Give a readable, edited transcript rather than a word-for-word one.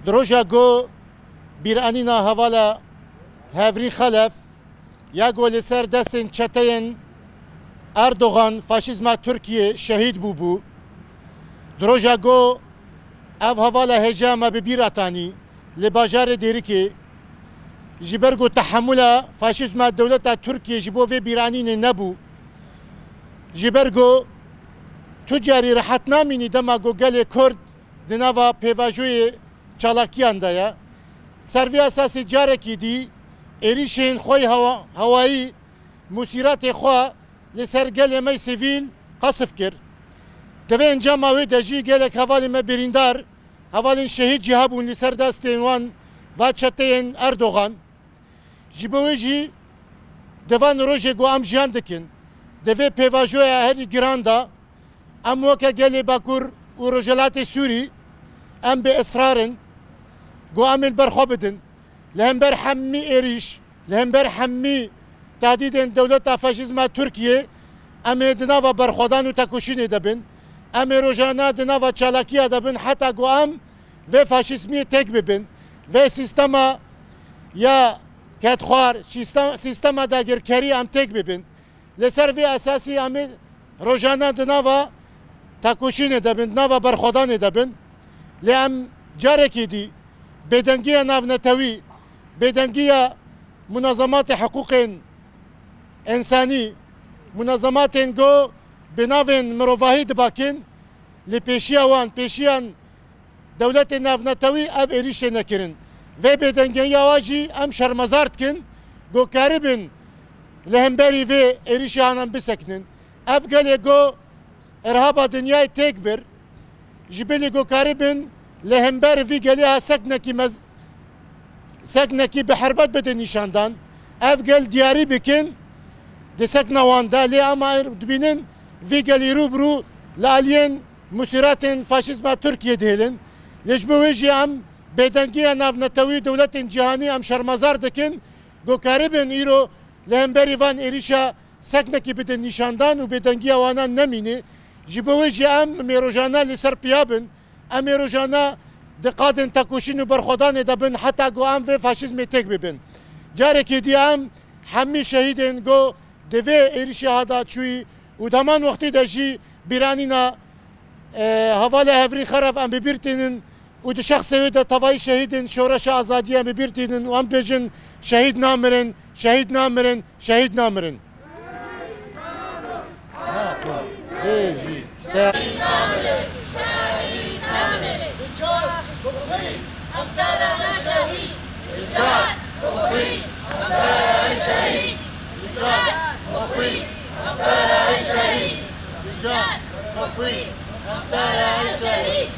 دروجا گو بیرانینا هوالا هفری خلف یا گل سر دستن چتین اردوغان فاشیزما ترکیه شهید بو دروجا گو اف هوالا هجامه ببیراتانی لباجار دیرکی جبرگو تحمل فاشیزما دولت ترکیه جبو و بیرانین نبو جبرگو تجاری راحت نامینی دما گو گل کرد دنوا پیواجوی چالاکیان دایا سروی اساسی جارکی دی ایریشین خوی هوایی مسیرات خوا لسر گل می سیویل قصف کرد دوی انجام آوی دجی گلک حوالی ما بریندار حوالین شهید جهابون لسر دستین وان و چتین اردوغان جبوی جی دوان روژه گو ام جیان دکن دوی پیواجوی هری گراندا ام وکا گلی باکور و رجلات سوری ام به اصرارن گو عمل برخوا بدن لهم بر حمی ایریش لهم بر حمی تهدید دولت فاشیزم ترکیه ام دناوا برخوادان و تکوشین دبن ام روزانه دناوا چالاکی دبن حتی گو ام و فاشیزمی تک ببن و سیستما یا کتخوار سیستما داگرکاری ام تک ببن لسر وی اساسی ام روزانه دناوا تکوشین دبن دناوا برخوادان دبن لهم جارکی دی بدنگی ناونتوی بدنگی منظمات حقوق انسانی منظمات گو بناون مروفاهی دباکن لپیشیان پیشیان دولت ناونتوی اف ایریش نکرن و بدنگی آواجی ام شرمزارت کن گو کاربن لهمبری و ایریشیانم بسکنن اف گلی گو ارهاب دنیای تک بر جبلی گو کاربن لهمبر وی گلی سکنکی به حربت بده نشاندن اف گل دیاری بکن ده سکن واندا لی اما دبینن وی گلی روبرو لالین مسیرات فاشیزم ترکیه دیلن لجبویجی ام بدنگی ناونتوی دولت جهانی ام شرمزار دکن گو کاربن ایرو لهمبری وان ایریشا سکنکی بده نشاندن و بدنگی وانا نمینه جبویجی ام میروجانا لسر پیابن ام روزانه دقادن تکوشین و برخودان دبن حتی گو ام و فاشیزم تک ببن جاره که دی ام همی شهیدن گو دوی ایریشی هادا چوی و دمان وقتی دجی بیرانینا حواله هفری خرف ام ببیرتینن و ده شخص ویده توای شهیدن شورش آزادی ام ببیرتینن و ام بجن شهید نامرن شهید نامرن شهید نامرن بیجی شهید نامرن شهید